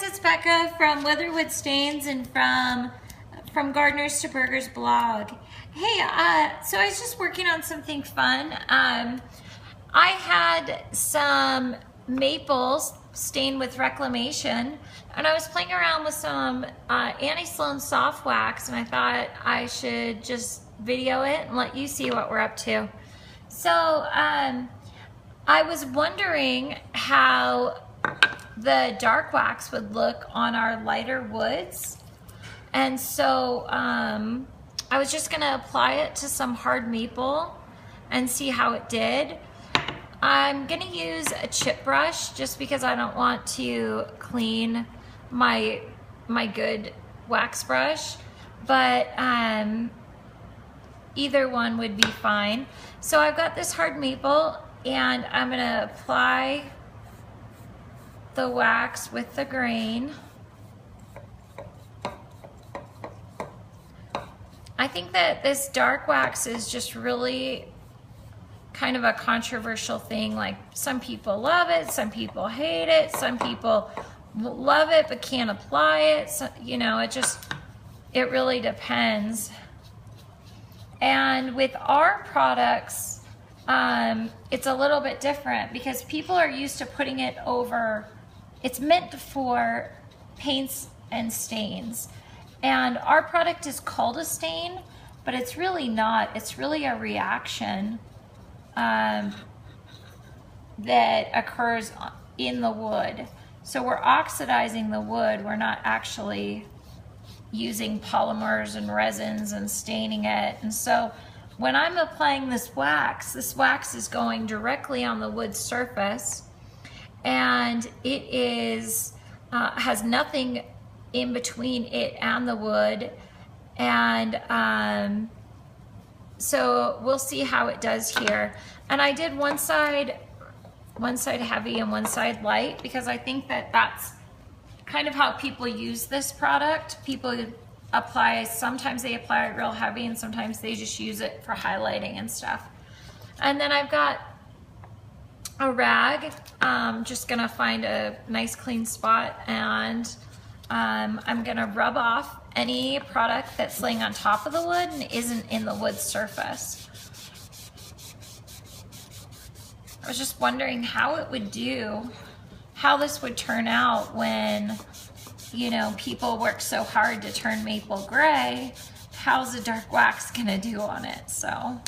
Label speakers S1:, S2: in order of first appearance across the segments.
S1: guys, it's Becca from Weatherwood Stains and from Gardeners to Burgers blog. Hey, so I was just working on something fun. I had some maples stained with Reclamation, and I was playing around with some anti-slone soft wax, and I thought I should just video it and let you see what we're up to. So I was wondering how the dark wax would look on our lighter woods, and so I was just gonna apply it to some hard maple and see how it did. I'm gonna use a chip brush just because I don't want to clean my good wax brush, but either one would be fine. So I've got this hard maple and I'm gonna apply the wax with the grain. I think that this dark wax is just really kind of a controversial thing. Like, some people love it, some people hate it, some people love it but can't apply it. So, you know, it really depends. And with our products, it's a little bit different because people are used to putting it over. It's meant for paints and stains. And our product is called a stain, but it's really not. It's really a reaction that occurs in the wood. So we're oxidizing the wood. We're not actually using polymers and resins and staining it. And so when I'm applying this wax is going directly on the wood surface, and it is has nothing in between it and the wood. And so we'll see how it does here. And I did one side heavy and one side light because I think that that's kind of how people use this product. People apply, sometimes they apply it real heavy and sometimes they just use it for highlighting and stuff. And then I've got a rag. Just gonna find a nice clean spot, and I'm gonna rub off any product that's laying on top of the wood and isn't in the wood surface. I was just wondering how it would do, how this would turn out when, you know, people work so hard to turn maple gray. How's the dark wax gonna do on it? So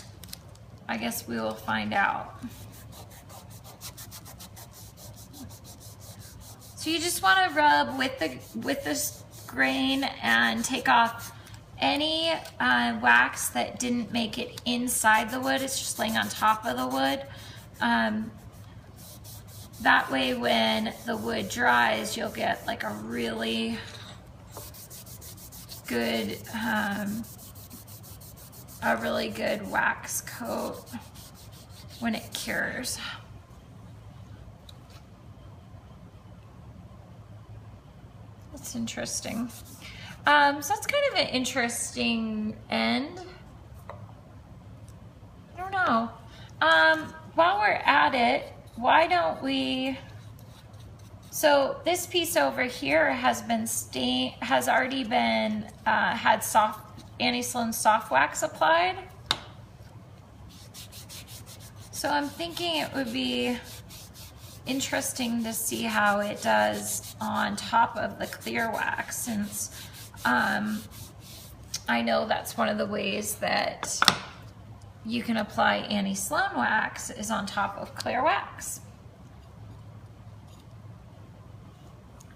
S1: I guess we will find out. So you just want to rub with this grain and take off any wax that didn't make it inside the wood. It's just laying on top of the wood. That way when the wood dries, you'll get like a really good wax coat when it cures. That's interesting. So that's kind of an interesting end. I don't know. While we're at it, why don't we, so this piece over here has been has already been, had anti-slone soft wax applied. So I'm thinking it would be interesting to see how it does on top of the clear wax, since I know that's one of the ways that you can apply anti-slone wax is on top of clear wax.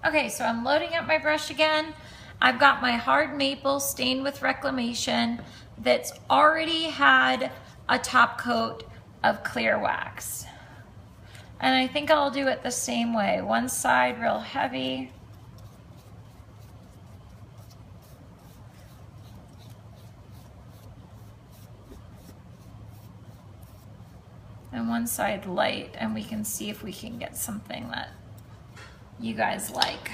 S1: Okay, so I'm loading up my brush again. I've got my hard maple stained with Reclamation that's already had a top coat of clear wax. And I think I'll do it the same way. One side real heavy. And one side light, and we can see if we can get something that you guys like.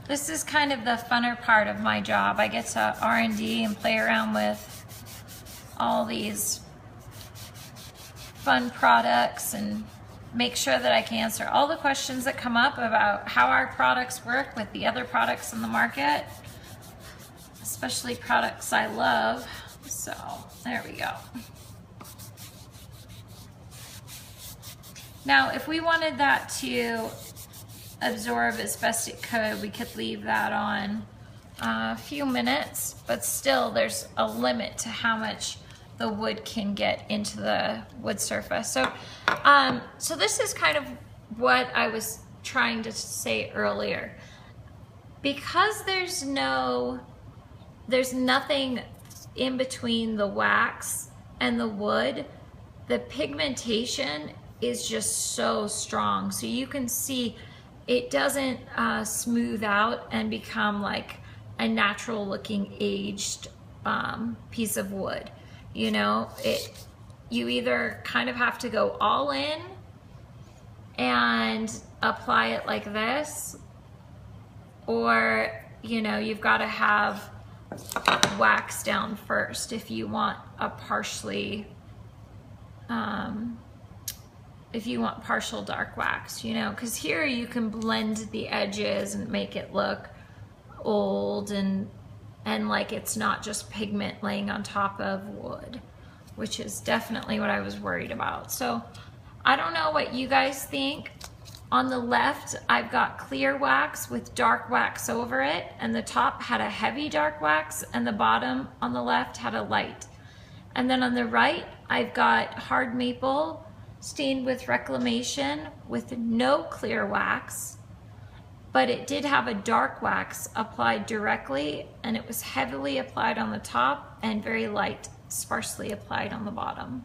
S1: This is kind of the funner part of my job. I get to R&D and play around with all these fun products and make sure that I can answer all the questions that come up about how our products work with the other products in the market, especially products I love. So there we go. Now, if we wanted that to absorb as best it could, we could leave that on a few minutes, but still there's a limit to how much the wood can get into the wood surface. So, so this is kind of what I was trying to say earlier. Because there's nothing in between the wax and the wood, the pigmentation is just so strong. So you can see it doesn't smooth out and become like a natural looking aged piece of wood. You know, you either kind of have to go all in and apply it like this, or, you know, you've got to have wax down first if you want a partially, if you want partial dark wax, you know, because here you can blend the edges and make it look old and like it's not just pigment laying on top of wood, which is definitely what I was worried about. So I don't know what you guys think. On the left, I've got clear wax with dark wax over it, and the top had a heavy dark wax, and the bottom on the left had a light. And then on the right, I've got hard maple stained with Reclamation with no clear wax, but it did have a dark wax applied directly, and it was heavily applied on the top and very light, sparsely applied on the bottom.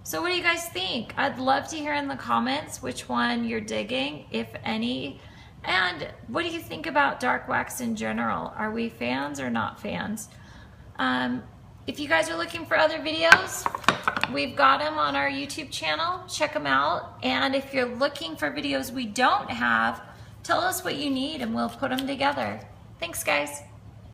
S1: So what do you guys think? I'd love to hear in the comments which one you're digging, if any, and what do you think about dark wax in general? Are we fans or not fans? If you guys are looking for other videos, we've got them on our YouTube channel. Check them out. And if you're looking for videos we don't have, tell us what you need and we'll put them together. Thanks, guys.